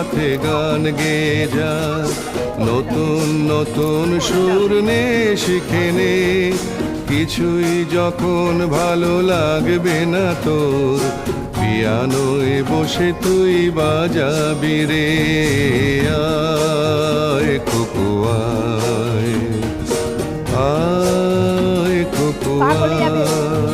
সাথে গান গেয়ে যা, নতুন নতুন সুর নে শিখে নে, কিছুই যখন ভালো লাগবে না তোর, পিয়ানোয় বসে তুই বাজাবি রে। আয় খোকো আয়, আয় খোকো পা গলে যাবে। আয়।